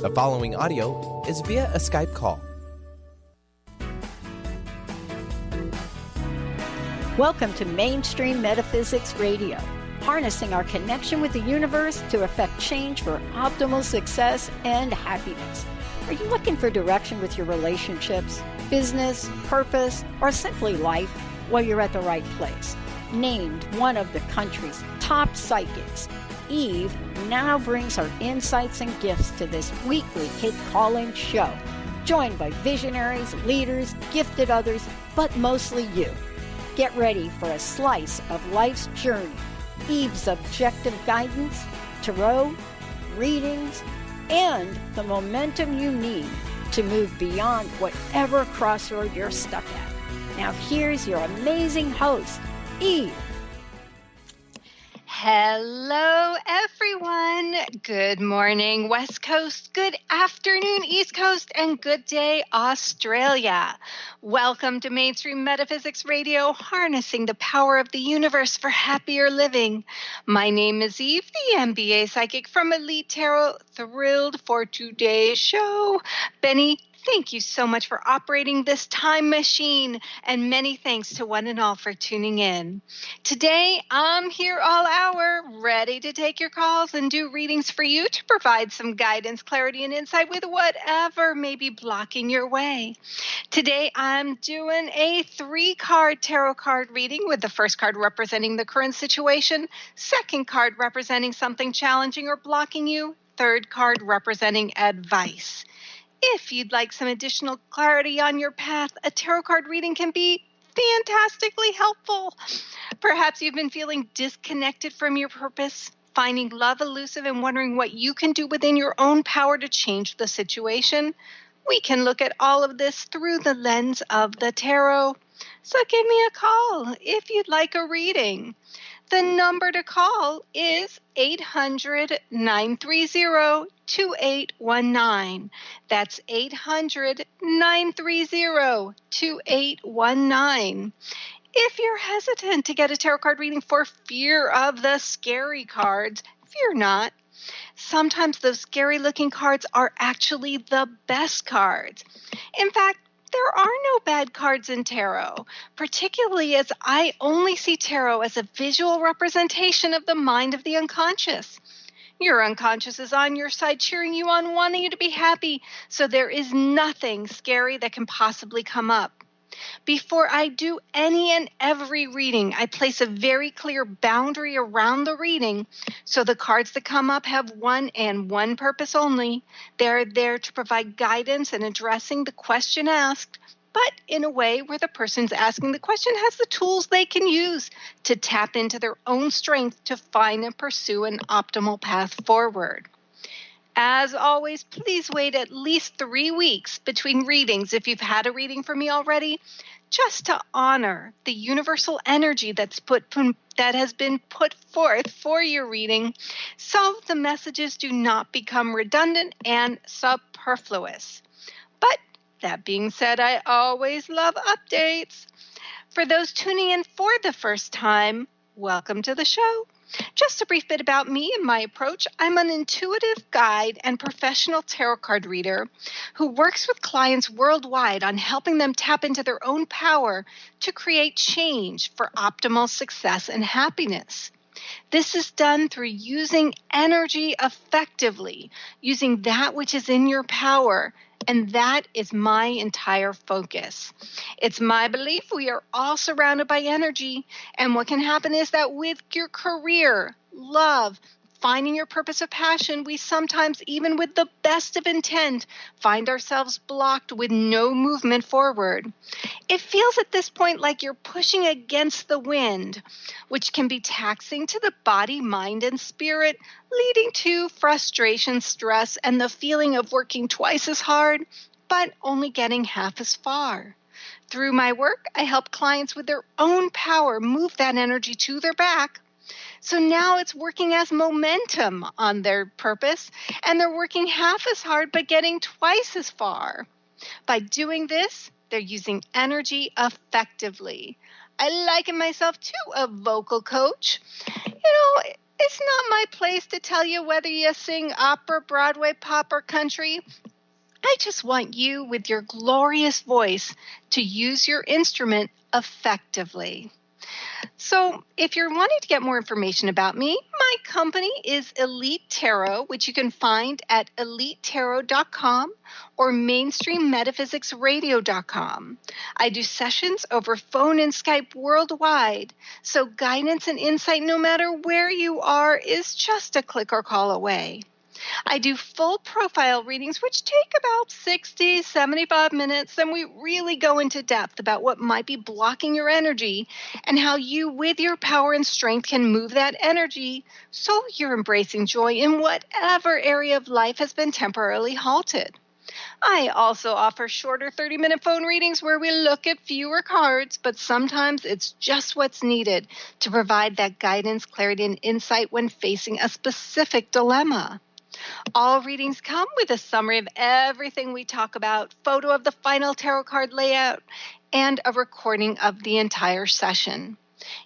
The following audio is via a Skype call. Welcome to Mainstream Metaphysics Radio, harnessing our connection with the universe to effect change for optimal success and happiness. Are you looking for direction with your relationships, business, purpose, or simply life? Well, you're at the right place. Named one of the country's top psychics, Eve now brings her insights and gifts to this weekly hit call-in show, joined by visionaries, leaders, gifted others, but mostly you. Get ready for a slice of life's journey, Eve's objective guidance, tarot, readings, and the momentum you need to move beyond whatever crossroad you're stuck at. Now here's your amazing host, Eve. Hello, everyone. Good morning, West Coast. Good afternoon, East Coast. And good day, Australia. Welcome to Mainstream Metaphysics Radio, harnessing the power of the universe for happier living. My name is Eve, the MBA psychic from Elite Tarot. Thrilled for today's show. Benny, thank you so much for operating this time machine, and many thanks to one and all for tuning in. Today, I'm here all hour, ready to take your calls and do readings for you to provide some guidance, clarity, and insight with whatever may be blocking your way. Today, I'm doing a 3-card tarot card reading, with the first card representing the current situation, second card representing something challenging or blocking you, third card representing advice. If you'd like some additional clarity on your path, a tarot card reading can be fantastically helpful. Perhaps you've been feeling disconnected from your purpose, finding love elusive, and wondering what you can do within your own power to change the situation. We can look at all of this through the lens of the tarot. So give me a call if you'd like a reading. The number to call is 800-930-2819. That's 800-930-2819. If you're hesitant to get a tarot card reading for fear of the scary cards, fear not. Sometimes those scary-looking cards are actually the best cards. In fact, there are no bad cards in tarot, particularly as I only see tarot as a visual representation of the mind of the unconscious. Your unconscious is on your side, cheering you on, wanting you to be happy, so there is nothing scary that can possibly come up. Before I do any and every reading, I place a very clear boundary around the reading, so the cards that come up have one and one purpose only. They're there to provide guidance in addressing the question asked, but in a way where the person's asking the question has the tools they can use to tap into their own strength to find and pursue an optimal path forward. As always, please wait at least 3 weeks between readings if you've had a reading for me already, just to honor the universal energy that has been put forth for your reading, so the messages do not become redundant and superfluous. But that being said, I always love updates. For those tuning in for the first time, welcome to the show. Just a brief bit about me and my approach. I'm an intuitive guide and professional tarot card reader who works with clients worldwide on helping them tap into their own power to create change for optimal success and happiness. This is done through using energy effectively, using that which is in your power, and that is my entire focus. It's my belief we are all surrounded by energy, and what can happen is that with your career, love, finding your purpose of passion, we sometimes, even with the best of intent, find ourselves blocked with no movement forward. It feels at this point like you're pushing against the wind, which can be taxing to the body, mind, and spirit, leading to frustration, stress, and the feeling of working twice as hard, but only getting half as far. Through my work, I help clients with their own power move that energy to their back. So now it's working as momentum on their purpose, and they're working half as hard but getting twice as far. By doing this, they're using energy effectively. I liken myself to a vocal coach. It's not my place to tell you whether you sing opera, Broadway, pop, or country. I just want you, with your glorious voice, to use your instrument effectively. So, if you're wanting to get more information about me, my company is Elite Tarot, which you can find at elitetarot.com or mainstreammetaphysicsradio.com. I do sessions over phone and Skype worldwide, so guidance and insight, no matter where you are, is just a click or call away. I do full profile readings, which take about 60, 75 minutes, and we really go into depth about what might be blocking your energy and how you, with your power and strength, can move that energy so you're embracing joy in whatever area of life has been temporarily halted. I also offer shorter 30-minute phone readings where we look at fewer cards, but sometimes it's just what's needed to provide that guidance, clarity, and insight when facing a specific dilemma. All readings come with a summary of everything we talk about, photo of the final tarot card layout, and a recording of the entire session.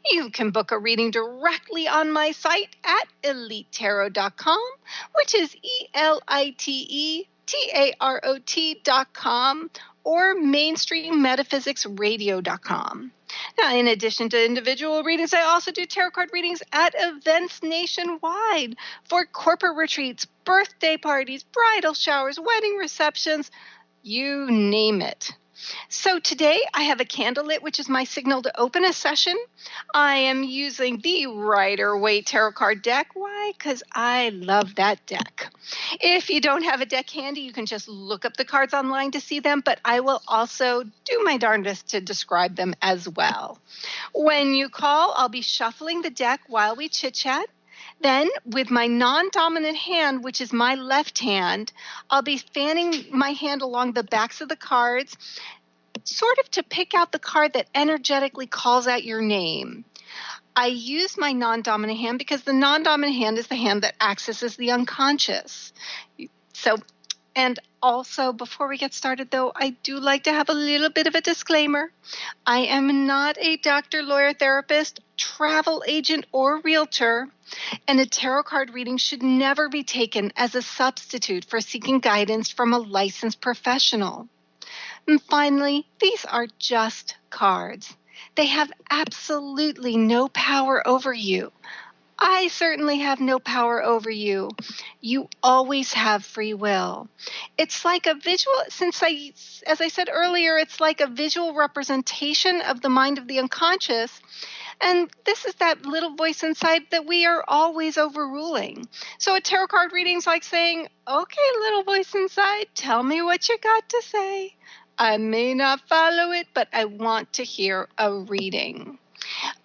You can book a reading directly on my site at elitetarot.com, which is elitetarot.com, or mainstreammetaphysicsradio.com. Now, in addition to individual readings, I also do tarot card readings at events nationwide for corporate retreats, birthday parties, bridal showers, wedding receptions, you name it. So today I have a candle lit, which is my signal to open a session. I am using the Rider-Waite Tarot Card deck. Why? Because I love that deck. If you don't have a deck handy, you can just look up the cards online to see them, but I will also do my darndest to describe them as well. When you call, I'll be shuffling the deck while we chit-chat. Then, with my non-dominant hand, which is my left hand, I'll be fanning my hand along the backs of the cards, sort of to pick out the card that energetically calls out your name. I use my non-dominant hand because the non-dominant hand is the hand that accesses the unconscious. And also, before we get started, though, I do like to have a little bit of a disclaimer. I am not a doctor, lawyer, therapist, travel agent, or realtor, and a tarot card reading should never be taken as a substitute for seeking guidance from a licensed professional. And finally, these are just cards. They have absolutely no power over you. I certainly have no power over you. You always have free will. It's like a visual, as I said earlier, it's like a visual representation of the mind of the unconscious. And this is that little voice inside that we are always overruling. So a tarot card reading is like saying, okay, little voice inside, tell me what you got to say. I may not follow it, but I want to hear a reading.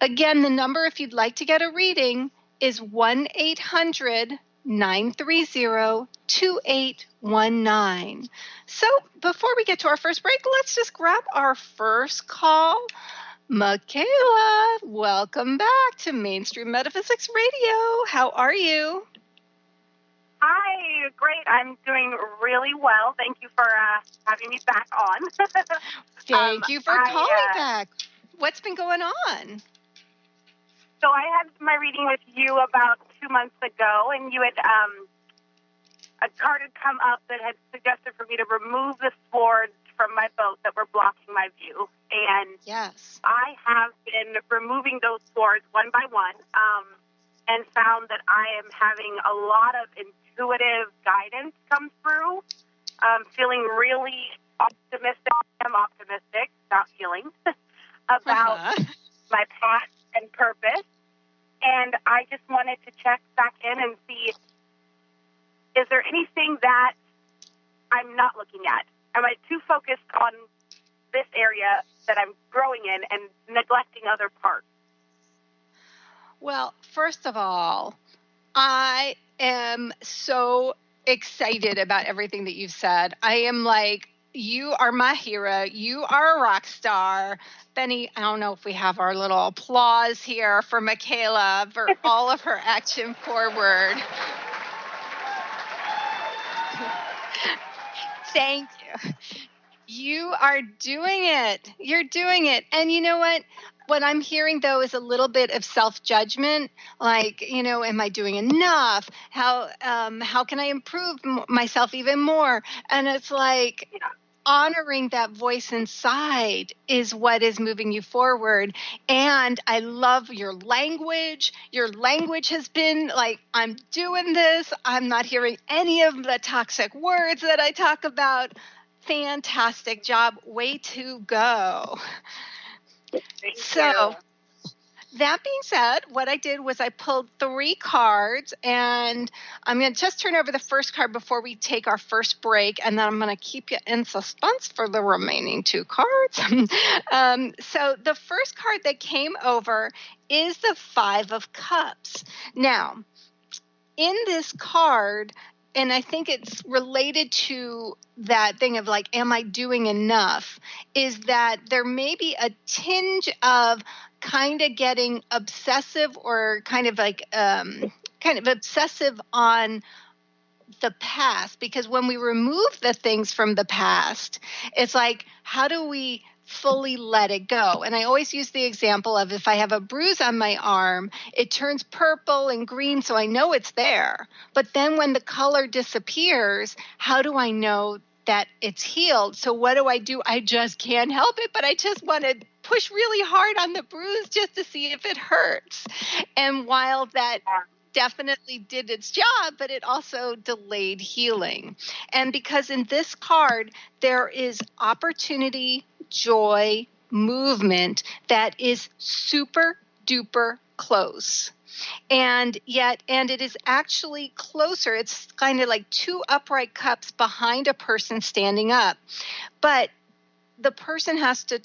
Again, the number, if you'd like to get a reading, is 1-800-930-2819. So before we get to our first break, let's just grab our first call. Michaela, welcome back to Mainstream Metaphysics Radio. How are you? Hi, great. I'm doing really well. Thank you for having me back on. Thank you for calling back. What's been going on? So I had my reading with you about 2 months ago, and you had a card had come up that had suggested for me to remove the swords from my boat that were blocking my view. And yes, I have been removing those swords one by one, and found that I am having a lot of intuitive guidance come through. Feeling really optimistic. I'm optimistic, not feeling, about my path and purpose. And I just wanted to check back in and see, is there anything that I'm not looking at? Am I too focused on this area that I'm growing in and neglecting other parts? Well, first of all, I am so excited about everything that you've said. I am like, you are my hero. You are a rock star. Benny, I don't know if we have our little applause here for Michaela for all of her action forward. Thank you. You are doing it. You're doing it. And you know what? What I'm hearing, though, is a little bit of self-judgment, like, am I doing enough? How can I improve myself even more? And it's like honoring that voice inside is what is moving you forward. And I love your language. Your language has been like, I'm doing this. I'm not hearing any of the toxic words that I talk about. Fantastic job. Way to go. Thank you. That being said, what I did was I pulled 3 cards, and I'm going to just turn over the first card before we take our first break, and then I'm going to keep you in suspense for the remaining 2 cards. So the first card that came over is the 5 of Cups. Now, in this card, and I think it's related to that thing of like, am I doing enough? Is that there may be a tinge of kind of getting obsessive or kind of obsessive on the past. Because when we remove the things from the past, it's like, how do we fully let it go? And I always use the example of if I have a bruise on my arm, it turns purple and green, so I know it's there. But then when the color disappears, how do I know that it's healed? So what do? I just can't help it, but I just want to push really hard on the bruise just to see if it hurts. And while that definitely did its job, but it also delayed healing. And because in this card, there is opportunity, joy, movement that is super duper close. And it is actually closer. It's kind of like 2 upright cups behind a person standing up. But the person has to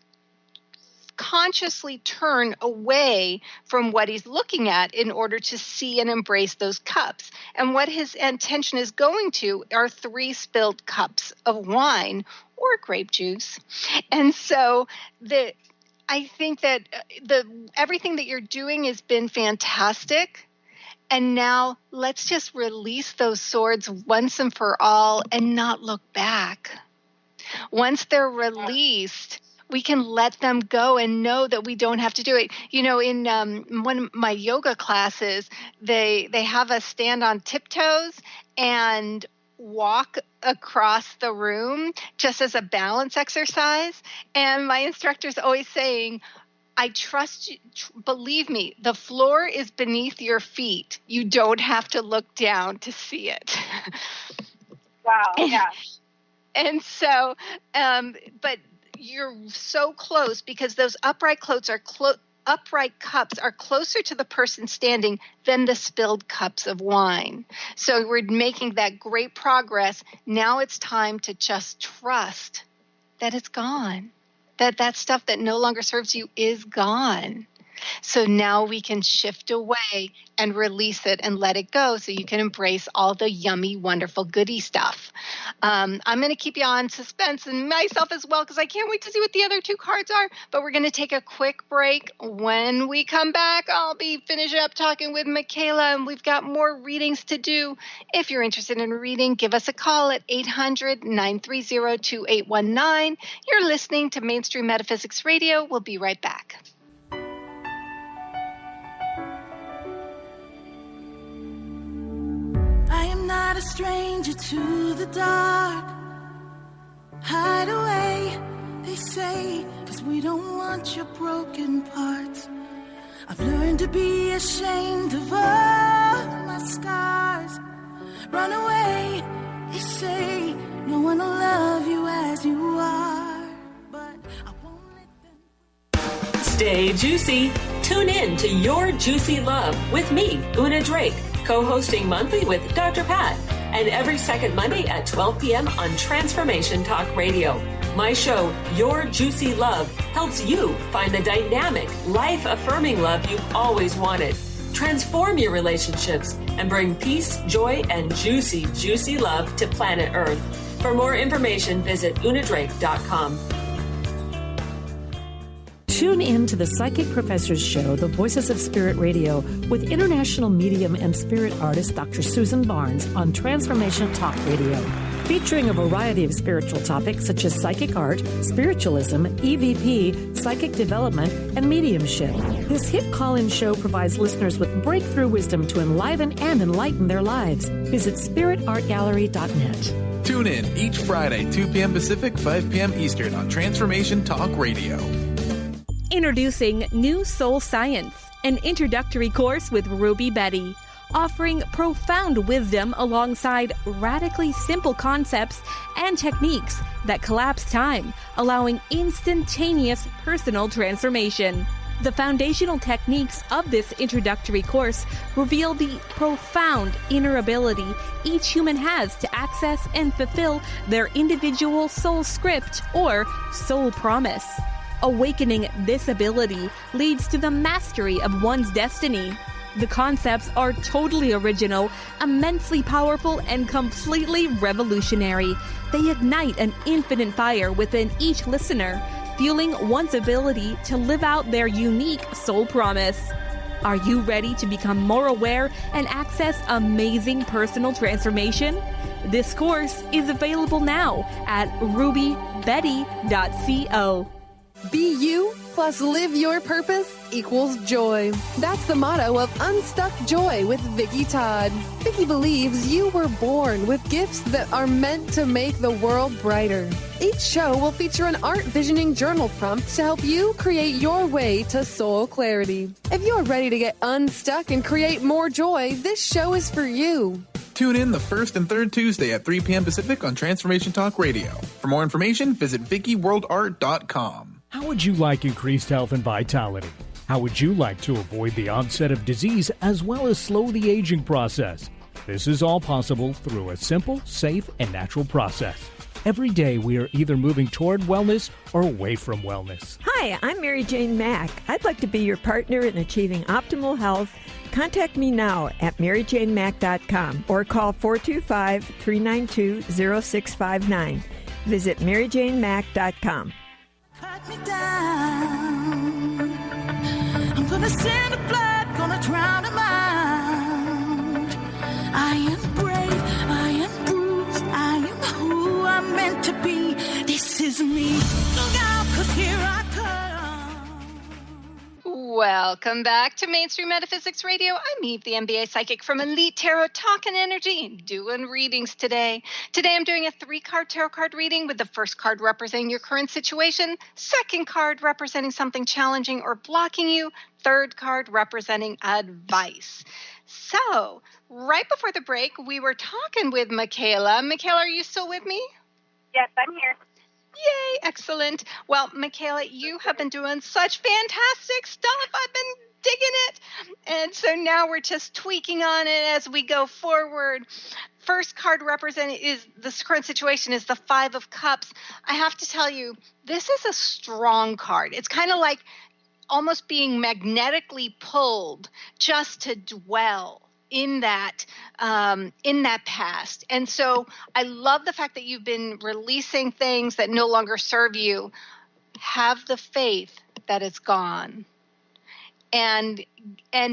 consciously turn away from what he's looking at in order to see and embrace those cups. And what his attention is going to are 3 spilled cups of wine or grape juice. And so I think that everything that you're doing has been fantastic. And now let's just release those swords once and for all and not look back. Once they're released, we can let them go and know that we don't have to do it. In one of my yoga classes, they have us stand on tiptoes and walk across the room just as a balance exercise. And my instructor's always saying, I trust you. Believe me, the floor is beneath your feet. You don't have to look down to see it. Wow, yeah. And so, but you're so close because those upright cups are closer to the person standing than the spilled cups of wine. So we're making that great progress. Now it's time to just trust that it's gone, that stuff that no longer serves you is gone. So now we can shift away and release it and let it go so you can embrace all the yummy, wonderful, goody stuff. I'm going to keep you on suspense and myself as well because I can't wait to see what the other 2 cards are. But we're going to take a quick break. When we come back, I'll be finishing up talking with Michaela, and we've got more readings to do. If you're interested in reading, give us a call at 800-930-2819. You're listening to Mainstream Metaphysics Radio. We'll be right back. I am not a stranger to the dark. Hide away, they say, 'cause we don't want your broken parts. I've learned to be ashamed of all my scars. Run away, they say, no one will love you as you are. But I won't let them. Stay juicy. Tune in to Your Juicy Love with me, Una Drake, co-hosting monthly with Dr. Pat, and every second Monday at 12 p.m. on Transformation Talk Radio. My show, Your Juicy Love, helps you find the dynamic, life-affirming love you've always wanted. Transform your relationships and bring peace, joy, and juicy, juicy love to planet Earth. For more information, visit unadrake.com. Tune in to the Psychic Professor's Show, The Voices of Spirit Radio, with international medium and spirit artist Dr. Susan Barnes on Transformation Talk Radio. featuring a variety of spiritual topics such as psychic art, spiritualism, EVP, psychic development, and mediumship. This hit call-in show provides listeners with breakthrough wisdom to enliven and enlighten their lives. Visit spiritartgallery.net. Tune in each Friday, 2 p.m. Pacific, 5 p.m. Eastern on Transformation Talk Radio. Introducing New Soul Science, an introductory course with Ruby Betty, offering profound wisdom alongside radically simple concepts and techniques that collapse time, allowing instantaneous personal transformation. The foundational techniques of this introductory course reveal the profound inner ability each human has to access and fulfill their individual soul script or soul promise. Awakening this ability leads to the mastery of one's destiny. The concepts are totally original, immensely powerful, and completely revolutionary. They ignite an infinite fire within each listener, fueling one's ability to live out their unique soul promise. Are you ready to become more aware and access amazing personal transformation? This course is available now at rubybetty.co. Be you plus live your purpose equals joy. That's the motto of Unstuck Joy with Vicki Todd. Vicki believes you were born with gifts that are meant to make the world brighter. Each show will feature an art visioning journal prompt to help you create your way to soul clarity. If you're ready to get unstuck and create more joy, this show is for you. Tune in the first and third Tuesday at 3 p.m. Pacific on Transformation Talk Radio. For more information, visit VickiWorldArt.com. How would you like increased health and vitality? How would you like to avoid the onset of disease as well as slow the aging process? This is all possible through a simple, safe, and natural process. Every day we are either moving toward wellness or away from wellness. Hi, I'm Mary Jane Mack. I'd like to be your partner in achieving optimal health. Contact me now at maryjanemack.com or call 425-392-0659. Visit maryjanemack.com. Cut me down. I'm gonna send the blood, gonna drown him out. I am brave, I am bruised, I am who I'm meant to be. This is me. Look out, 'cause here I come. Welcome back to Mainstream Metaphysics Radio. I'm Eve, the MBA Psychic from Elite Tarot, talking energy and doing readings today. Today I'm doing a 3-card tarot card reading with the first card representing your current situation, second card representing something challenging or blocking you, third card representing advice. So, right before the break, we were talking with Michaela. Michaela, are you still with me? Yes, I'm here. Yay, excellent. Well, Michaela, you have been doing such fantastic stuff. I've been digging it. And so now we're just tweaking on it as we go forward. First card represented is the current situation is the 5 of Cups. I have to tell you, this is a strong card. It's kind of like almost being magnetically pulled just to dwell in that past. And so I love the fact that you've been releasing things that no longer serve you. Have the faith that it's gone. And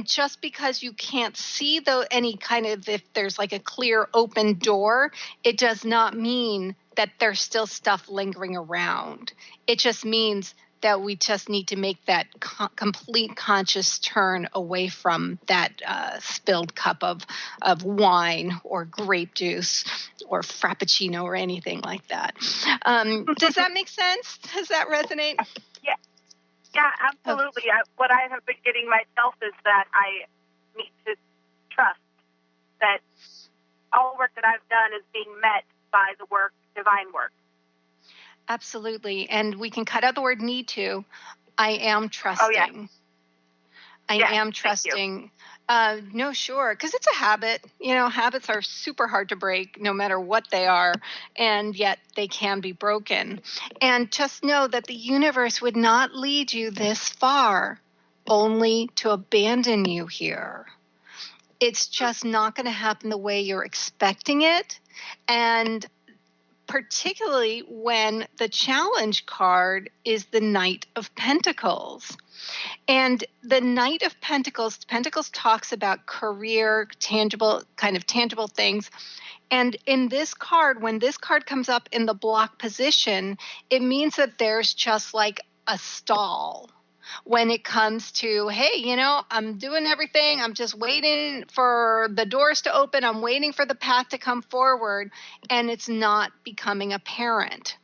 just because you can't see any kind of, if there's like a clear open door, it does not mean that there's still stuff lingering around. It just means that we just need to make that complete conscious turn away from that spilled cup of wine or grape juice or frappuccino or anything like that. Does that make sense? Does that resonate? Yeah, absolutely. What I have been getting myself is that I need to trust that all work that I've done is being met by the work, divine work. Absolutely. And we can cut out the word need to. I am trusting. Oh, yeah. I am trusting. No, sure. Because it's a habit. You know, habits are super hard to break no matter what they are. And yet they can be broken. And just know that the universe would not lead you this far only to abandon you here. It's just not going to happen the way you're expecting it. And particularly when the challenge card is the Knight of Pentacles. And the Knight of Pentacles talks about career, tangible things. And in this card, when this card comes up in the block position, it means that there's just like a stall when it comes to, hey, you know, I'm doing everything. I'm just waiting for the doors to open. I'm waiting for the path to come forward, and it's not becoming apparent.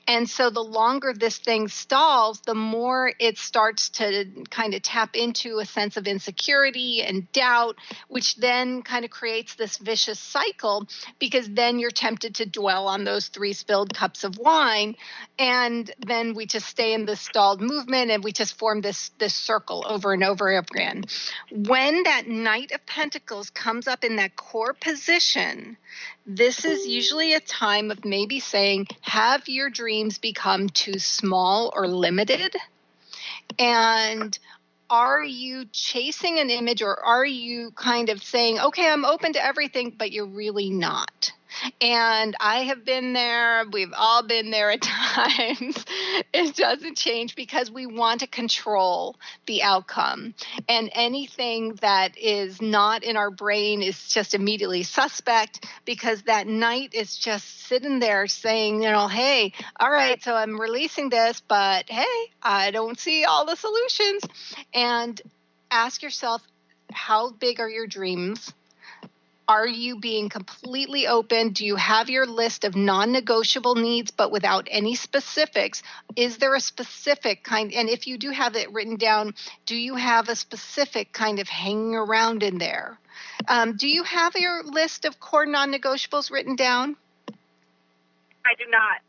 And so the longer this thing stalls, the more it starts to kind of tap into a sense of insecurity and doubt, which then kind of creates this vicious cycle, because then you're tempted to dwell on those 3 spilled cups of wine. And then we just stay in this stalled movement, and we just form this circle over and over again. When that Knight of Pentacles comes up in that core position, this is usually a time of maybe saying, have your dreams become too small or limited? And are you chasing an image, or are you kind of saying, okay, I'm open to everything, but you're really not? And I have been there. We've all been there at times. It doesn't change because we want to control the outcome. And anything that is not in our brain is just immediately suspect, because that Knight is just sitting there saying, you know, hey, all right, so I'm releasing this, but hey, I don't see all the solutions. And ask yourself, how big are your dreams? Are you being completely open? Do you have your list of non-negotiable needs, but without any specifics? Is there a specific kind? And if you do have it written down, do you have a specific kind of hanging around in there? Do you have your list of core non-negotiables written down? I do not.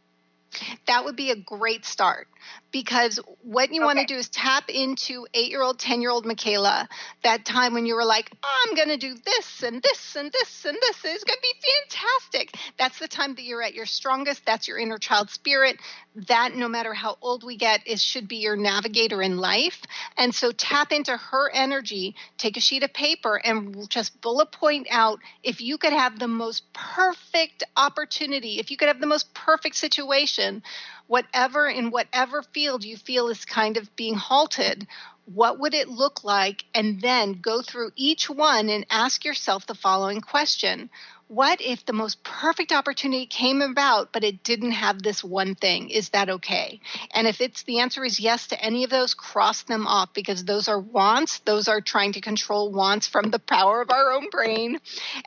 That would be a great start, because what you want to do is tap into 8-year-old, 10-year-old Michaela, that time when you were like, I'm going to do this and this and this and this. It's going to be fantastic. That's the time that you're at your strongest. That's your inner child spirit. That, no matter how old we get, should be your navigator in life. And so tap into her energy, take a sheet of paper, and just bullet point out, if you could have the most perfect opportunity, if you could have the most perfect situation, whatever field you feel is kind of being halted, what would it look like? And then go through each one and ask yourself the following question. What if the most perfect opportunity came about, but it didn't have this one thing? Is that okay? And if the answer is yes to any of those, cross them off, because those are wants. Those are trying to control wants from the power of our own brain.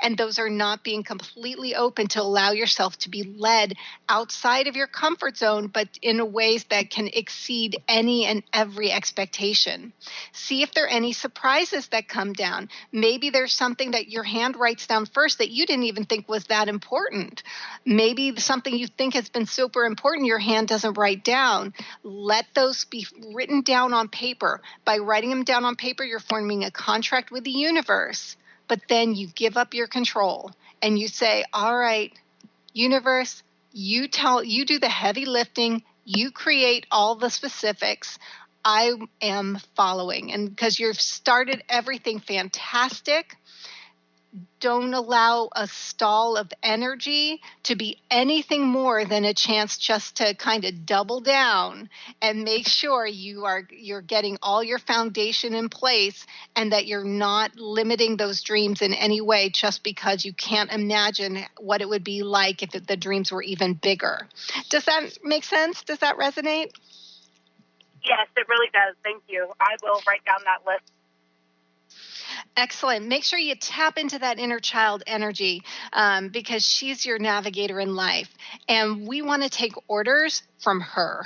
And those are not being completely open to allow yourself to be led outside of your comfort zone, but in ways that can exceed any and every expectation. See if there are any surprises that come down. Maybe there's something that your hand writes down first that you didn't even think was that important. Maybe something you think has been super important, your hand doesn't write down. Let those be written down on paper. By writing them down on paper, you're forming a contract with the universe. But then you give up your control and you say, all right, universe, you do the heavy lifting, you create all the specifics. I am following. And because you've started everything fantastic, don't allow a stall of energy to be anything more than a chance just to kind of double down and make sure you're getting all your foundation in place, and that you're not limiting those dreams in any way just because you can't imagine what it would be like if the dreams were even bigger. Does that make sense? Does that resonate? Yes, it really does. Thank you. I will write down that list. Excellent. Make sure you tap into that inner child energy, because she's your navigator in life. And we want to take orders from her.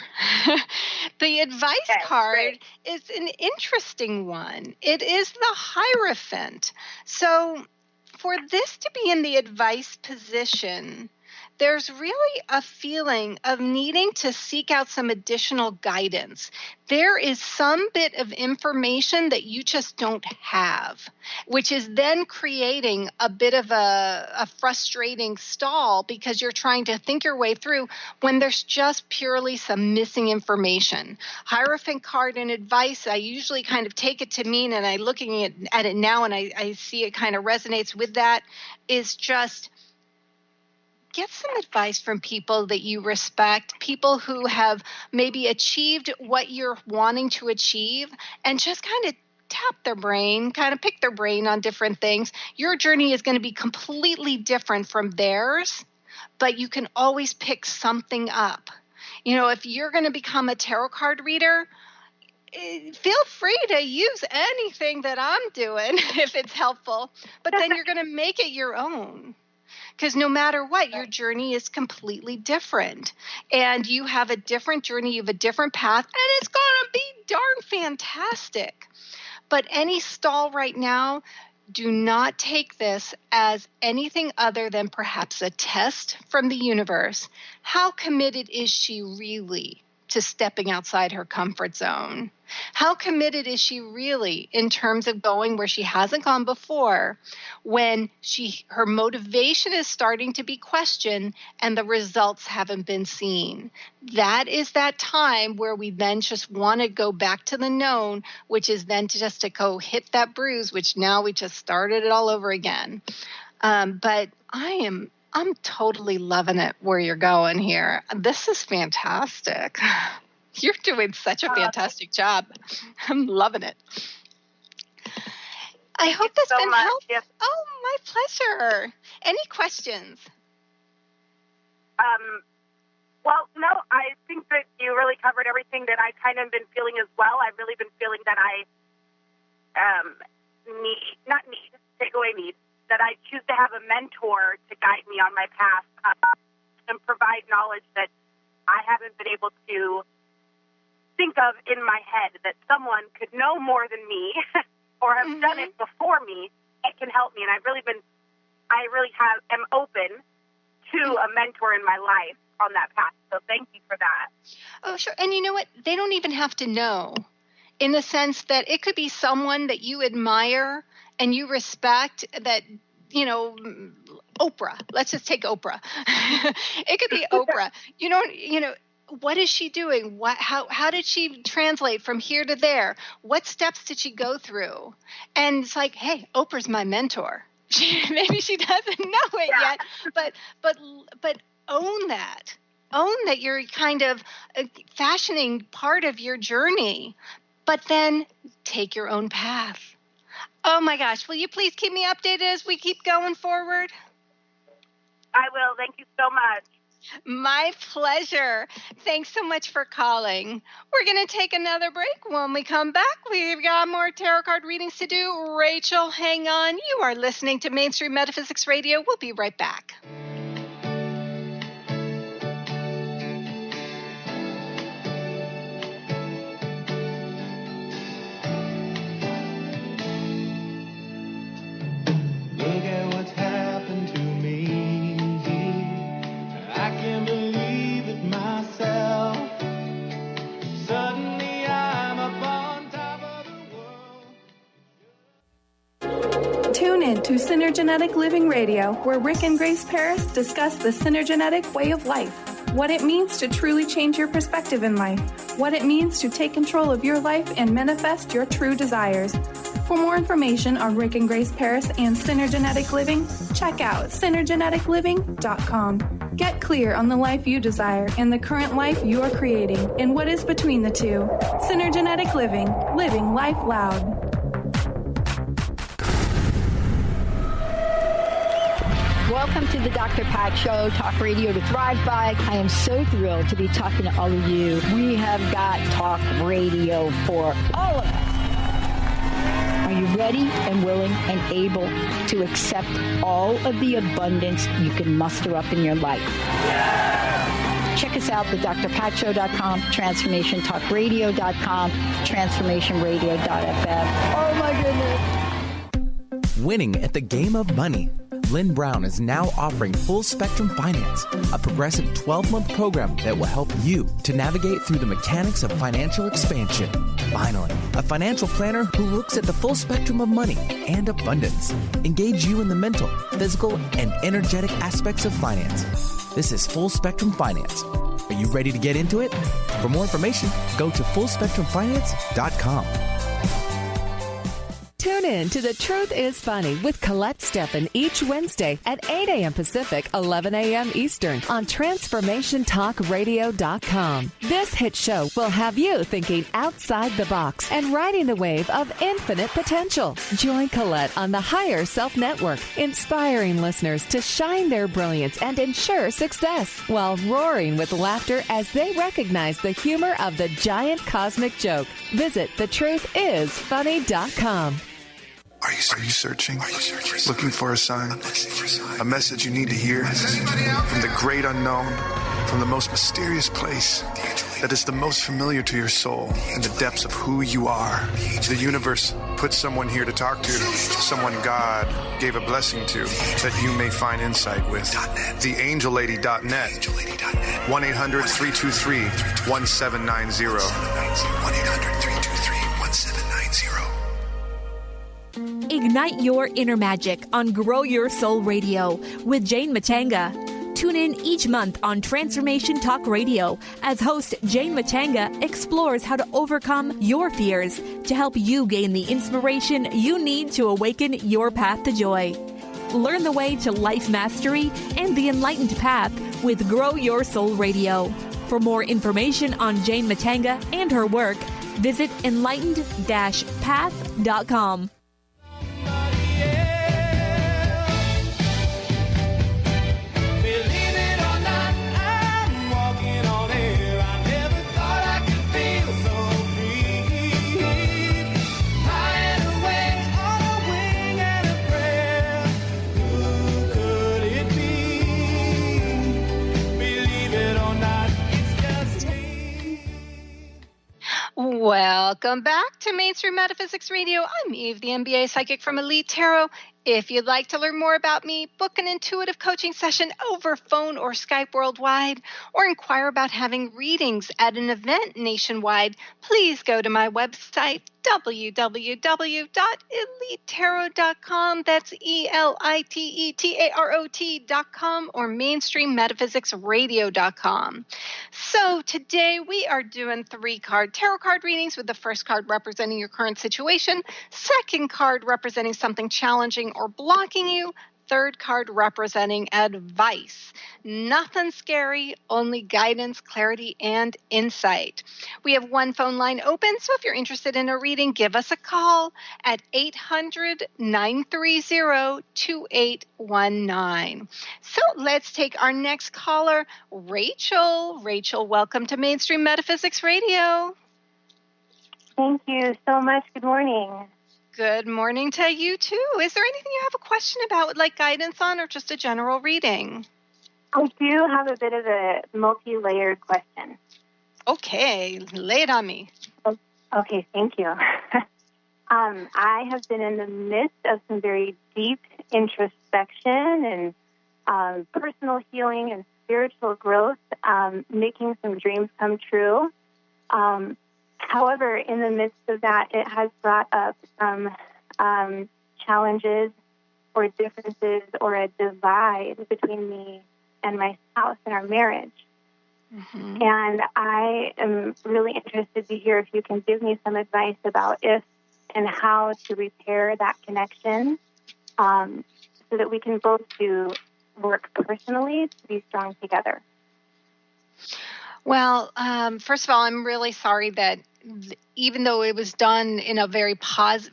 The advice card is an interesting one. It is the Hierophant. So for this to be in the advice position, there's really a feeling of needing to seek out some additional guidance. There is some bit of information that you just don't have, which is then creating a bit of a frustrating stall, because you're trying to think your way through when there's just purely some missing information. Hierophant card and advice, I usually kind of take it to mean, and I'm looking at it now and I see it kind of resonates with that, is just get some advice from people that you respect, people who have maybe achieved what you're wanting to achieve, and just kind of tap their brain, kind of pick their brain on different things. Your journey is going to be completely different from theirs, but you can always pick something up. You know, if you're going to become a tarot card reader, feel free to use anything that I'm doing if it's helpful, but then you're going to make it your own. Because no matter what, your journey is completely different. And you have a different journey, you have a different path, and it's going to be darn fantastic. But any stall right now, do not take this as anything other than perhaps a test from the universe. How committed is she really to stepping outside her comfort zone? How committed is she really in terms of going where she hasn't gone before, when her motivation is starting to be questioned and the results haven't been seen? That is that time where we then just want to go back to the known, which is then just to go hit that bruise, which now we just started it all over again. But I'm totally loving it where you're going here. This is fantastic. You're doing such a fantastic job. I'm loving it. I hope that's been helpful. Yes. Oh, my pleasure. Any questions? Well, no, I think that you really covered everything that I kind of been feeling as well. I've really been feeling that I need, that I choose to have a mentor to guide me on my path and provide knowledge that I haven't been able to think of in my head, that someone could know more than me or have done it before me and can help me. And am open to a mentor in my life on that path. So thank you for that. Oh, sure. And you know what? They don't even have to know, in the sense that it could be someone that you admire and you respect, that, you know, Oprah. Let's just take Oprah. It could be Oprah. What is she doing? How did she translate from here to there? What steps did she go through? And it's like, hey, Oprah's my mentor. Maybe she doesn't know it yet, but own that. Own that you're kind of fashioning part of your journey, but then take your own path. Oh my gosh, will you please keep me updated as we keep going forward? I will. Thank you so much. My pleasure. Thanks so much for calling. We're going to take another break. When we come back, we've got more tarot card readings to do. Rachel, hang on. You are listening to Mainstream Metaphysics Radio. We'll be right back. Tune in to Synergenetic Living Radio, where Rick and Grace Paris discuss the synergenetic way of life, what it means to truly change your perspective in life, what it means to take control of your life and manifest your true desires. For more information on Rick and Grace Paris and Synergenetic Living, check out synergeneticliving.com. Get clear on the life you desire and the current life you are creating and what is between the two. Synergenetic Living, living life loud. Welcome to the Dr. Pat Show, talk radio to thrive by. I am so thrilled to be talking to all of you. We have got talk radio for all of us. Are you ready and willing and able to accept all of the abundance you can muster up in your life? Check us out at drpatshow.com, transformationtalkradio.com, transformationradio.fm. Oh my goodness. Winning at the game of money. Lynn Brown is now offering Full Spectrum Finance, a progressive 12-month program that will help you to navigate through the mechanics of financial expansion. Finally, a financial planner who looks at the full spectrum of money and abundance. Engage you in the mental, physical, and energetic aspects of finance. This is Full Spectrum Finance. Are you ready to get into it? For more information, go to fullspectrumfinance.com. Tune in to The Truth is Funny with Colette Steffen each Wednesday at 8 a.m. Pacific, 11 a.m. Eastern on TransformationTalkRadio.com. This hit show will have you thinking outside the box and riding the wave of infinite potential. Join Colette on the Higher Self Network, inspiring listeners to shine their brilliance and ensure success while roaring with laughter as they recognize the humor of the giant cosmic joke. Visit thetruthисfunny.com. Are you searching? Looking for a sign? A message you need to hear? From the great unknown? From the most mysterious place that is the most familiar to your soul and the depths of who you are? The universe put someone here to talk to, someone God gave a blessing to, that you may find insight with. TheAngelLady.net. 1-800-323-1790. 1-800-323-1790. Ignite your inner magic on Grow Your Soul Radio with Jane Matanga. Tune in each month on Transformation Talk Radio as host Jane Matanga explores how to overcome your fears to help you gain the inspiration you need to awaken your path to joy. Learn the way to life mastery and the enlightened path with Grow Your Soul Radio. For more information on Jane Matanga and her work, visit enlightened-path.com. Welcome back to Mainstream Metaphysics Radio. I'm Eve, the MBA psychic from Elite Tarot. If you'd like to learn more about me, book an intuitive coaching session over phone or Skype worldwide, or inquire about having readings at an event nationwide, please go to my website, www.elitetarot.com. That's ELITETAROT.com, or mainstreammetaPhysicsradio.com. So today we are doing 3-card tarot card readings, with the first card representing your current situation, second card representing something challenging or blocking you, third card representing advice. Nothing scary, only guidance, clarity, and insight. We have one phone line open, so if you're interested in a reading, give us a call at 800-930-2819. So let's take our next caller, Rachel. Rachel, welcome to Mainstream Metaphysics Radio. Thank you so much. Good morning. Good morning to you, too. Is there anything you have a question about, would like guidance on, or just a general reading? I do have a bit of a multi-layered question. Okay, lay it on me. Okay, thank you. I have been in the midst of some very deep introspection and personal healing and spiritual growth, making some dreams come true. However, in the midst of that, it has brought up some challenges or differences or a divide between me and my spouse in our marriage. Mm-hmm. And I am really interested to hear if you can give me some advice about if and how to repair that connection, so that we can both do work personally to be strong together. Well, first of all, I'm really sorry that even though it was done in a very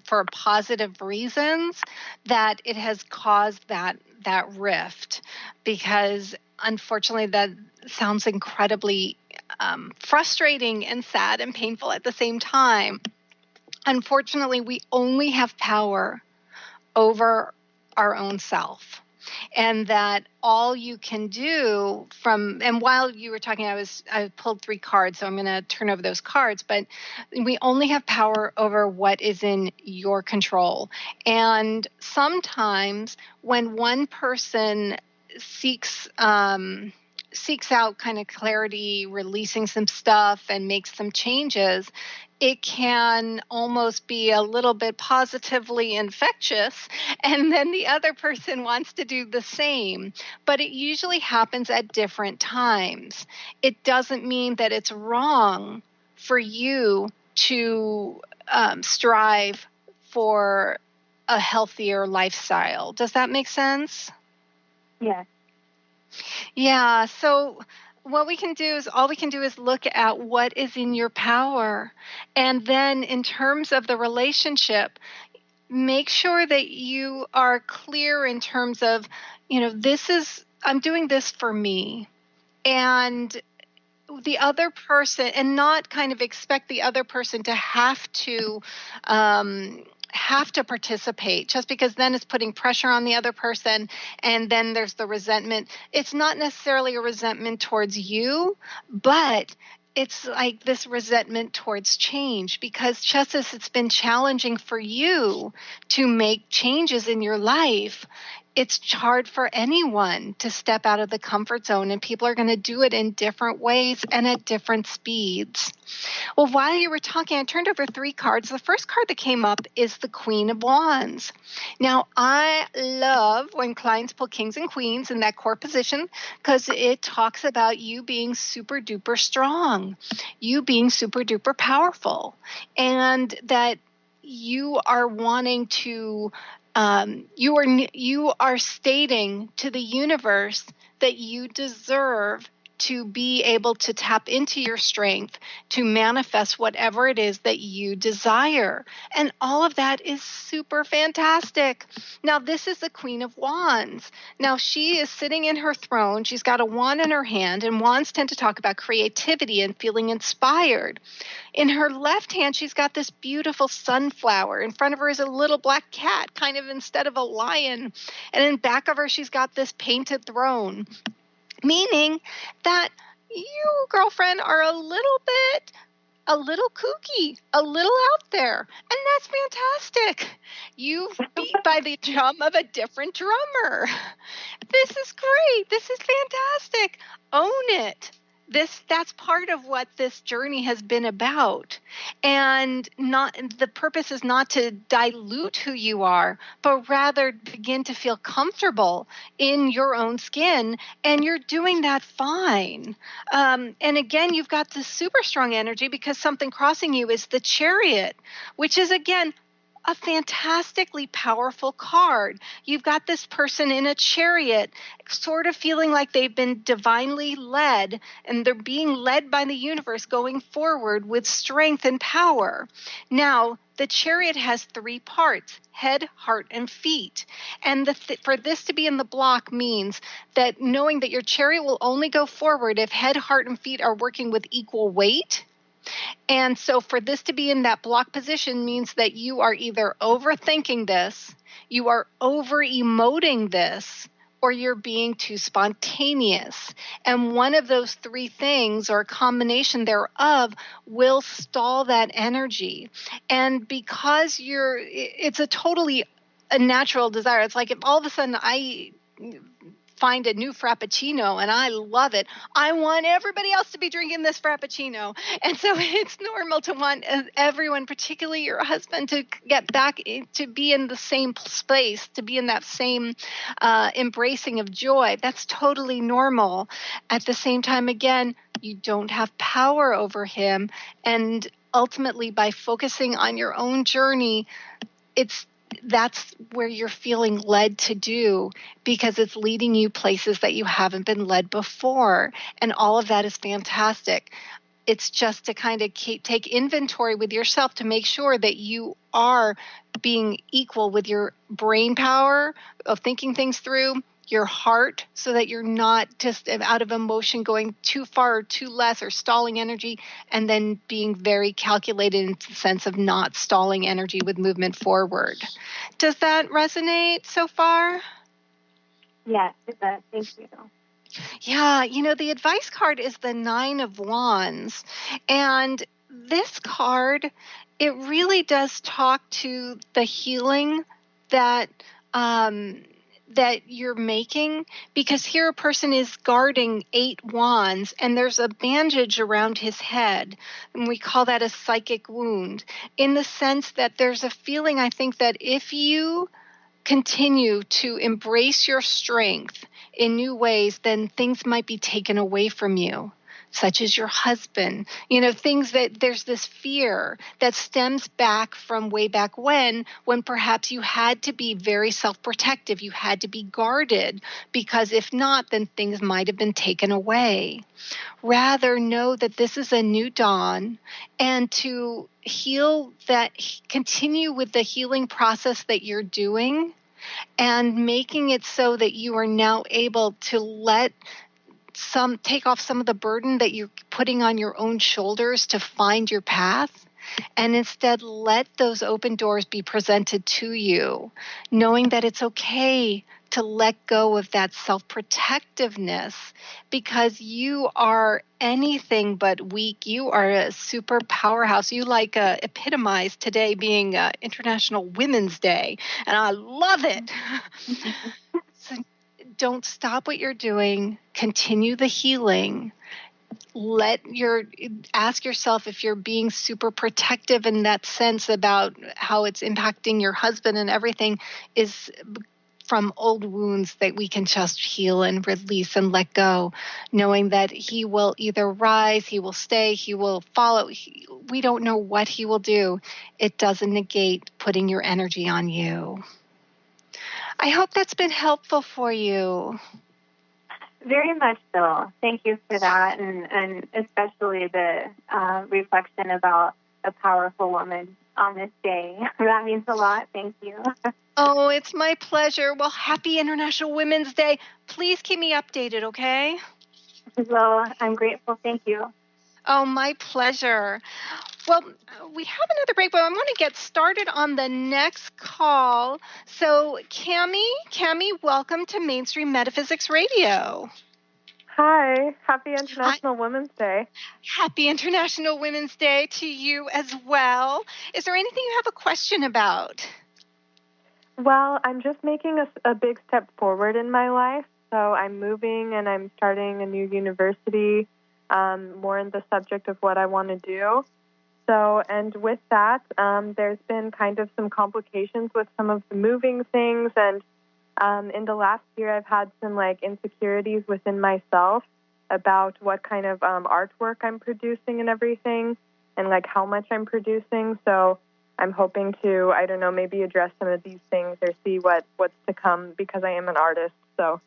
for positive reasons, that it has caused that rift, because unfortunately that sounds incredibly frustrating and sad and painful at the same time. Unfortunately, we only have power over our own self. And that all you can do and while you were talking, I pulled 3 cards, so I'm going to turn over those cards, but we only have power over what is in your control. And sometimes when one person seeks out kind of clarity, releasing some stuff and makes some changes, it can almost be a little bit positively infectious, and then the other person wants to do the same. But it usually happens at different times. It doesn't mean that it's wrong for you to strive for a healthier lifestyle. Does that make sense? Yes. Yeah. So what we can do is all we can do is look at what is in your power. And then in terms of the relationship, make sure that you are clear in terms of, I'm doing this for me. And the other person, and not kind of expect the other person to have to participate, just because then it's putting pressure on the other person, and then there's the resentment. It's not necessarily a resentment towards you, but it's like this resentment towards change, because just as it's been challenging for you to make changes in your life, it's hard for anyone to step out of the comfort zone, and people are going to do it in different ways and at different speeds. Well, while you were talking, I turned over 3 cards. The first card that came up is the Queen of Wands. Now, I love when clients pull kings and queens in that core position, because it talks about you being super duper strong, you being super duper powerful, and that you are wanting to you are stating to the universe that you deserve to be able to tap into your strength to manifest whatever it is that you desire. And all of that is super fantastic. Now, this is the Queen of Wands. Now, she is sitting in her throne. She's got a wand in her hand, and wands tend to talk about creativity and feeling inspired. In her left hand, she's got this beautiful sunflower. In front of her is a little black cat, kind of instead of a lion. And in back of her, she's got this painted throne. Meaning that you, girlfriend, are a little kooky, a little out there. And that's fantastic. You beat by the drum of a different drummer. This is great. This is fantastic. Own it. That's part of what this journey has been about. And the purpose is not to dilute who you are, but rather begin to feel comfortable in your own skin, and you're doing that fine. And again, you've got this super strong energy because something crossing you is the Chariot, which is, again, a fantastically powerful card. You've got this person in a chariot, sort of feeling like they've been divinely led, and they're being led by the universe going forward with strength and power. Now, the chariot has 3 parts: head, heart, and feet. And for this to be in the block means that knowing that your chariot will only go forward if head, heart, and feet are working with equal weight. And so for this to be in that block position means that you are either overthinking this, you are over-emoting this, or you're being too spontaneous. And one of those 3 things, or a combination thereof, will stall that energy. And because it's a natural desire. It's like if all of a sudden I find a new Frappuccino and I love it, I want everybody else to be drinking this Frappuccino. And so it's normal to want everyone, particularly your husband, to get back to be in the same space, to be in that same embracing of joy. That's totally normal. At the same time, again, you don't have power over him. And ultimately, by focusing on your own journey, that's where you're feeling led to do, because it's leading you places that you haven't been led before. And all of that is fantastic. It's just to kind of take inventory with yourself to make sure that you are being equal with your brain power of thinking things through, your heart, so that you're not just out of emotion going too far or too less or stalling energy, and then being very calculated in the sense of not stalling energy with movement forward. Does that resonate so far? Yes, it does. Thank you. Yeah, the advice card is the 9 of Wands. And this card, it really does talk to the healing that you're making, because here a person is guarding 8 wands and there's a bandage around his head, and we call that a psychic wound, in the sense that there's a feeling, I think, that if you continue to embrace your strength in new ways, then things might be taken away from you. such as your husband, things that there's this fear that stems back from way back when perhaps you had to be very self-protective. You had to be guarded because if not, then things might have been taken away. Rather know that this is a new dawn and to heal that, continue with the healing process that you're doing and making it so that you are now able to take off some of the burden that you're putting on your own shoulders to find your path, and instead let those open doors be presented to you, knowing that it's okay to let go of that self-protectiveness because you are anything but weak. You are a super powerhouse. You epitomized today being International Women's Day, and I love it. So don't stop what you're doing. Continue the healing. Ask yourself if you're being super protective in that sense about how it's impacting your husband and everything is from old wounds that we can just heal and release and let go, knowing that he will either rise, he will stay, he will follow. We don't know what he will do. It doesn't negate putting your energy on you. I hope that's been helpful for you. Very much so. Thank you for that, and especially the reflection about a powerful woman on this day. That means a lot. Thank you. Oh, it's my pleasure. Well, happy International Women's Day. Please keep me updated, okay? Well, I'm grateful. Thank you. Oh, my pleasure. Well, we have another break, but I want to get started on the next call. So, Cammie, welcome to Mainstream Metaphysics Radio. Hi. Happy International Women's Day. Happy International Women's Day to you as well. Is there anything you have a question about? Well, I'm just making a big step forward in my life. So I'm moving and I'm starting a new university, more in the subject of what I want to do. So, and with that, there's been kind of some complications with some of the moving things. And in the last year, I've had some insecurities within myself about what kind of artwork I'm producing and everything, and how much I'm producing. So I'm hoping to, maybe address some of these things or see what's to come because I am an artist. So.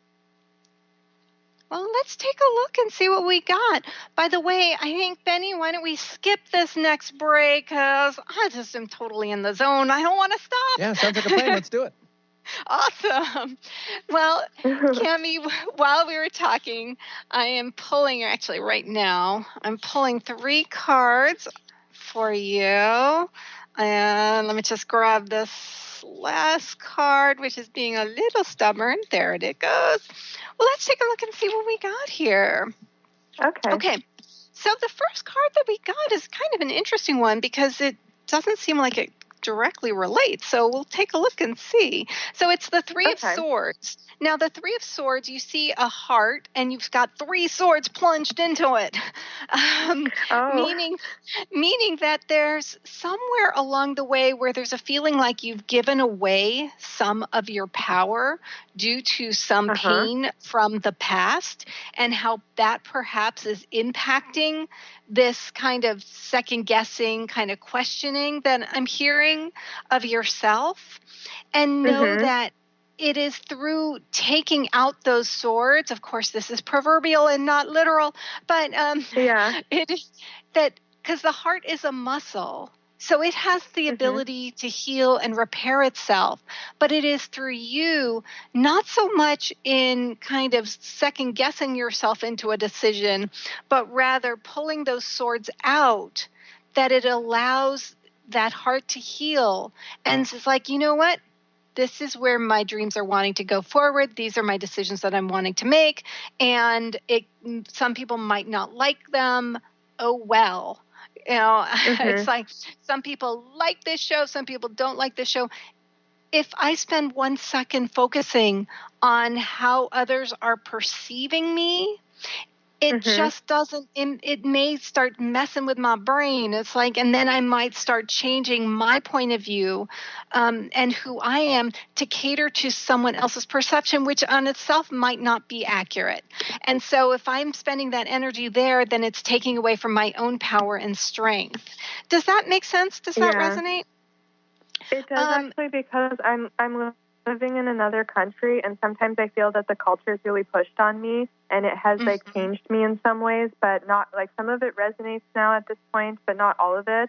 Well, let's take a look and see what we got. By the way, I think, Benny, why don't we skip this next break because I just am totally in the zone. I don't want to stop. Yeah, sounds like a plan. Let's do it. Awesome. Well, Cammie, while we were talking, I am pulling, actually right now, I'm pulling 3 cards for you. And let me just grab this last card, which is being a little stubborn. There it goes. Well, let's take a look and see what we got here. Okay. So the first card that we got is kind of an interesting one because it doesn't seem like it directly relates. So we'll take a look and see. So it's the 3 of Swords. Now, the 3 of Swords, you see a heart, and you've got 3 swords plunged into it, meaning that there's somewhere along the way where there's a feeling like you've given away some of your power due to some pain from the past, and how that perhaps is impacting this kind of second-guessing, kind of questioning that I'm hearing of yourself. And know that it is through taking out those swords. Of course, this is proverbial and not literal, but it is that because the heart is a muscle, so it has the ability to heal and repair itself. But it is through you, not so much in kind of second guessing yourself into a decision, but rather pulling those swords out, that it allows that heart to heal. And it's like, you know what? This is where my dreams are wanting to go forward. These are my decisions that I'm wanting to make. And some people might not like them. Oh, well. It's like some people like this show. Some people don't like this show. If I spend 1 second focusing on how others are perceiving me, it just doesn't, it may start messing with my brain. It's like, and then I might start changing my point of view and who I am to cater to someone else's perception, which on itself might not be accurate. And so if I'm spending that energy there, then it's taking away from my own power and strength. Does that make sense? Does that resonate? It does actually, because I'm living in another country, and sometimes I feel that the culture is really pushed on me, and it has like changed me in some ways, but not like some of it resonates now at this point, but not all of it.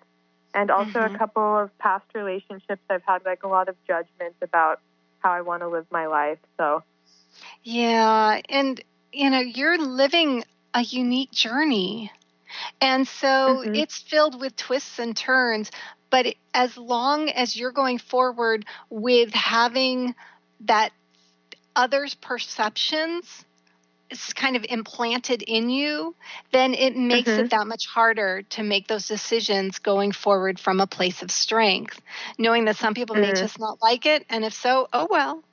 And also a couple of past relationships, I've had like a lot of judgment about how I want to live my life. So yeah, and you know, you're living a unique journey, and so it's filled with twists and turns. But as long as you're going forward with having that others' perceptions is kind of implanted in you, then it makes it that much harder to make those decisions going forward from a place of strength, knowing that some people may just not like it. And if so, oh well.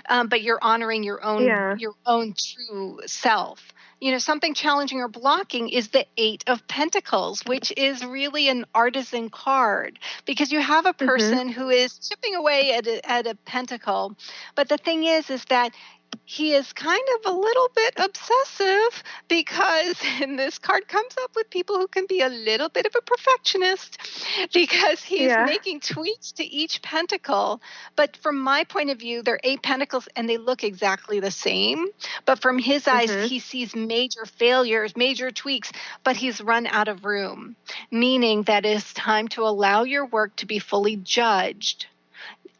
But you're honoring your own true self. You know, something challenging or blocking is the 8 of Pentacles, which is really an artisan card, because you have a person who is chipping away at a pentacle. But the thing is that he is kind of a little bit obsessive, because and this card comes up with people who can be a little bit of a perfectionist, because he's making tweaks to each pentacle. But from my point of view, they're 8 pentacles and they look exactly the same. But from his eyes, he sees major failures, major tweaks, but he's run out of room, meaning that it's time to allow your work to be fully judged.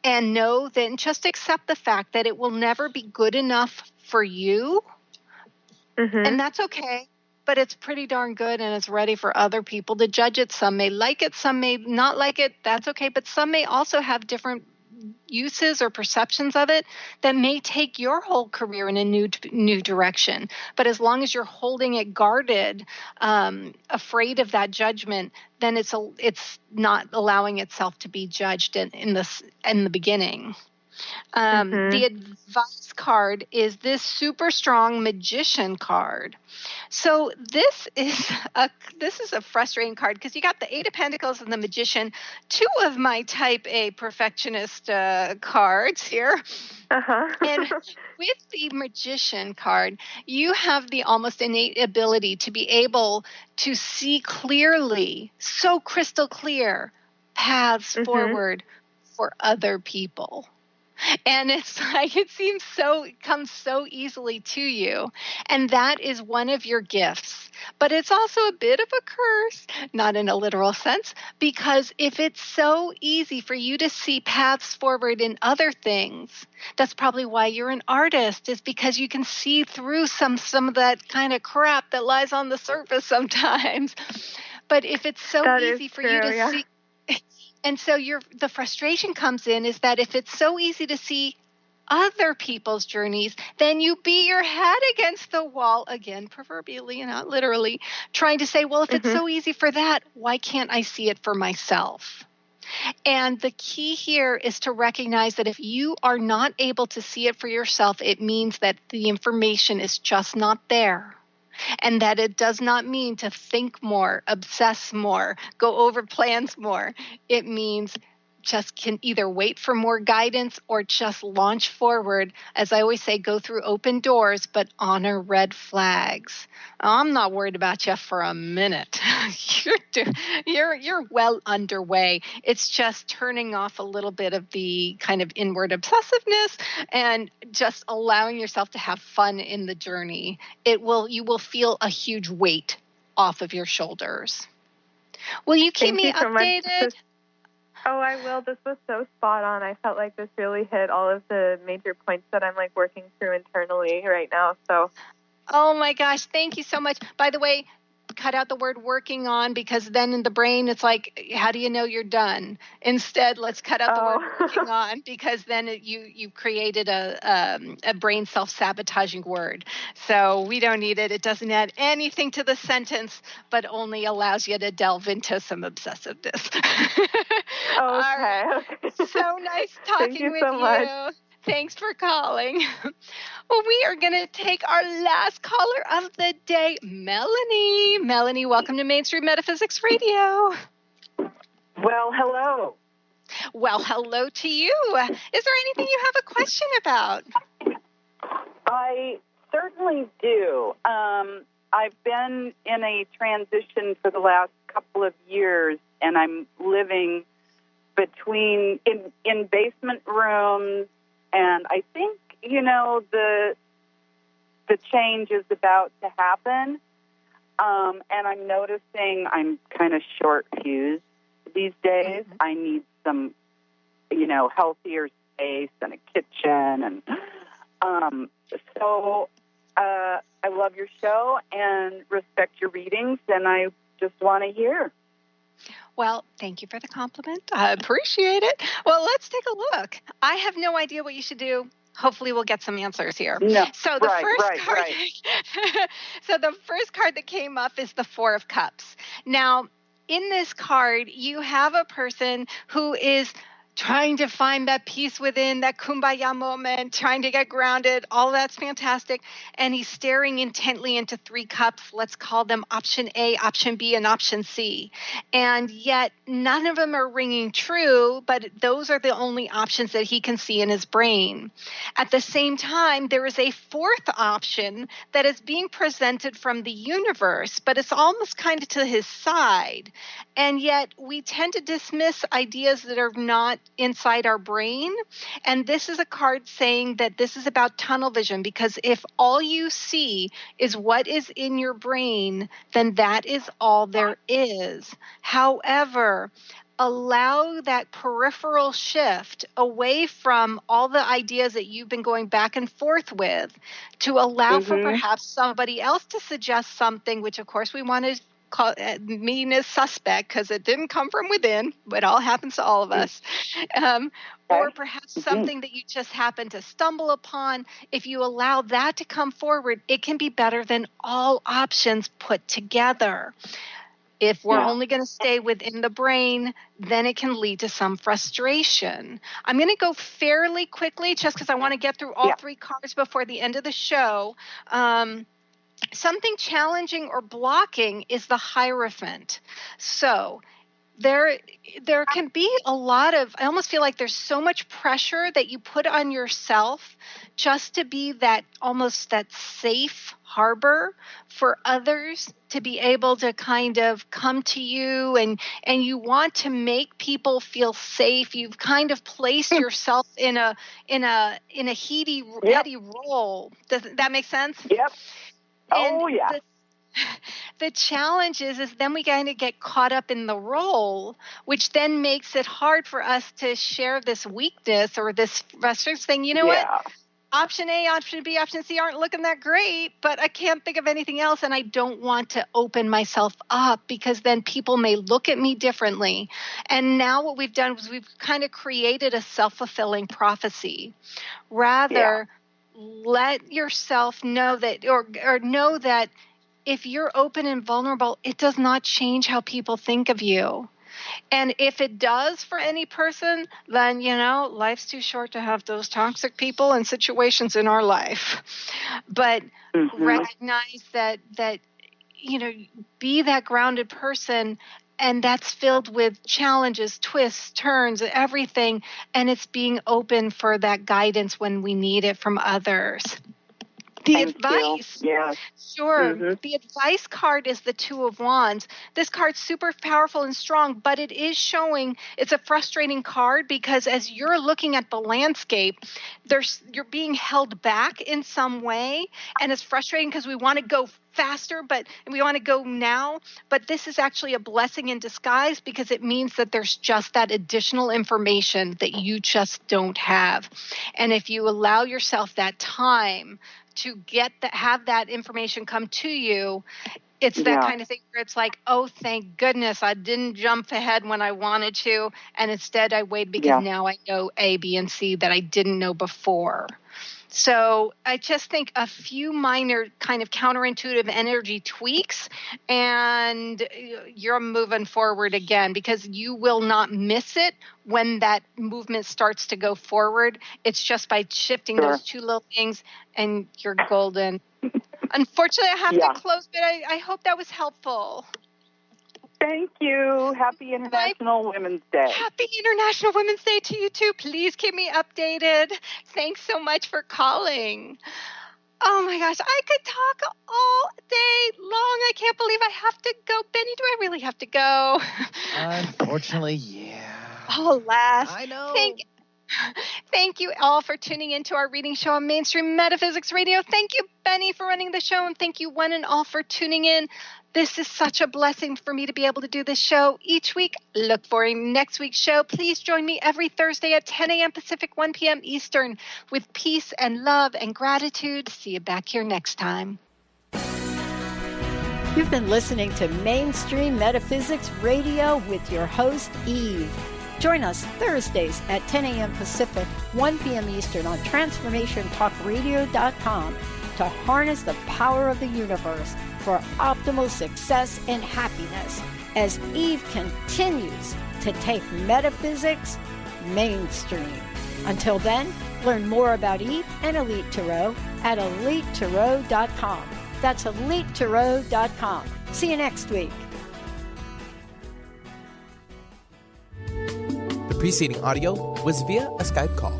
And know, then just accept the fact that it will never be good enough for you. And that's okay. But it's pretty darn good, and it's ready for other people to judge it. Some may like it, some may not like it. That's okay. But some may also have different uses or perceptions of it that may take your whole career in a new direction. But as long as you're holding it guarded, afraid of that judgment, then it's not allowing itself to be judged in the beginning. The advice card is this super strong magician card. So this is a frustrating card, because you got the 8 of Pentacles and the Magician, 2 of my type A perfectionist cards here. And with the Magician card, you have the almost innate ability to be able to see clearly, so crystal clear, paths forward for other people. And it's like it comes so easily to you. And that is one of your gifts. But it's also a bit of a curse, not in a literal sense, because if it's so easy for you to see paths forward in other things, that's probably why you're an artist, is because you can see through some of that kind of crap that lies on the surface sometimes. But if it's so easy for you to see... And so the frustration comes in is that if it's so easy to see other people's journeys, then you beat your head against the wall, again, proverbially and not literally, trying to say, well, if it's so easy for that, why can't I see it for myself? And the key here is to recognize that if you are not able to see it for yourself, it means that the information is just not there. And that it does not mean to think more, obsess more, go over plans more. It means just can either wait for more guidance or just launch forward. As I always say, go through open doors, but honor red flags. I'm not worried about you for a minute. You're well underway. It's just turning off a little bit of the kind of inward obsessiveness and just allowing yourself to have fun in the journey. You will feel a huge weight off of your shoulders. Will you keep me updated? Oh, I will. This was so spot on. I felt like this really hit all of the major points that I'm like working through internally right now. So, oh my gosh, thank you so much. By the way, cut out the word working on, because then in the brain it's like, how do you know you're done? Instead, let's cut out the word working on, because then you created a brain self-sabotaging word. So we don't need it. It doesn't add anything to the sentence, but only allows you to delve into some obsessiveness. Okay. So nice talking with you. Much. Thanks for calling. Well, we are going to take our last caller of the day, Melanie. Melanie, welcome to Mainstream Metaphysics Radio. Well, hello. Well, hello to you. Is there anything you have a question about? I certainly do. I've been in a transition for the last couple of years, and I'm living between in basement rooms, and I think, the change is about to happen, and I'm noticing I'm kind of short-fused these days. Mm-hmm. I need some, healthier space and a kitchen, and so I love your show and respect your readings, and I just want to hear. Well, thank you for the compliment. I appreciate it. Well, let's take a look. I have no idea what you should do. Hopefully we'll get some answers here. No, so the first card that came up is the Four of Cups. Now, in this card, you have a person who is trying to find that peace within, that kumbaya moment, trying to get grounded. All that's fantastic. And he's staring intently into three cups. Let's call them option A, option B, and option C. And yet none of them are ringing true, but those are the only options that he can see in his brain. At the same time, there is a fourth option that is being presented from the universe, but it's almost kind of to his side. And yet we tend to dismiss ideas that are not inside our brain. And this is a card saying that this is about tunnel vision, because if all you see is what is in your brain, then that is all there is. However, allow that peripheral shift away from all the ideas that you've been going back and forth with to allow for perhaps somebody else to suggest something, which of course we want to mean as suspect because it didn't come from within. It all happens to all of us. Or perhaps something that you just happen to stumble upon. If you allow that to come forward, it can be better than all options put together. If we're only going to stay within the brain, then it can lead to some frustration. I'm going to go fairly quickly just because I want to get through all three cards before the end of the show. Something challenging or blocking is the Hierophant. So there can be a lot of, I almost feel like there's so much pressure that you put on yourself just to be that almost that safe harbor for others to be able to kind of come to you, and you want to make people feel safe. You've kind of placed yourself in a heady role. Does that make sense? Yep. And the challenge is then we kind of get caught up in the role, which then makes it hard for us to share this weakness or this frustration thing. You know what? Option A, option B, option C aren't looking that great, but I can't think of anything else, and I don't want to open myself up because then people may look at me differently. And now what we've done is we've kind of created a self-fulfilling prophecy. Rather, let yourself know that, or know that if you're open and vulnerable, it does not change how people think of you. And if it does for any person, then, life's too short to have those toxic people and situations in our life. But recognize that, be that grounded person, and that's filled with challenges, twists, turns, everything. And it's being open for that guidance when we need it from others. The advice. The advice card is the Two of Wands. This card's super powerful and strong, but it is showing it's a frustrating card because as you're looking at the landscape, you're being held back in some way, and it's frustrating because we want to go faster, and we want to go now. But this is actually a blessing in disguise because it means that there's just that additional information that you just don't have. And if you allow yourself that time to have that information come to you, it's that kind of thing where it's like, oh, thank goodness I didn't jump ahead when I wanted to, and instead I waited because now I know A, B, and C that I didn't know before. So I just think a few minor kind of counterintuitive energy tweaks and you're moving forward again, because you will not miss it when that movement starts to go forward. It's just by shifting those two little things and you're golden. Unfortunately, I have to close, but I hope that was helpful. Thank you. Happy International Women's Day. Happy International Women's Day to you too. Please keep me updated. Thanks so much for calling. Oh my gosh, I could talk all day long. I can't believe I have to go. Benny, do I really have to go? Unfortunately, yeah. Oh, alas. I know. Thank you all for tuning into our reading show on Mainstream Metaphysics Radio. Thank you, Benny, for running the show, and thank you one and all for tuning in. This is such a blessing for me to be able to do this show each week. Look for next week's show. Please join me every Thursday at 10 a.m. Pacific, 1 p.m. Eastern with peace and love and gratitude. See you back here next time. You've been listening to Mainstream Metaphysics Radio with your host, Eve. Join us Thursdays at 10 a.m. Pacific, 1 p.m. Eastern on TransformationTalkRadio.com to harness the power of the universe for optimal success and happiness as Eve continues to take metaphysics mainstream. Until then, learn more about Eve and Elite Tarot at EliteTarot.com. That's EliteTarot.com. See you next week. The preceding audio was via a Skype call.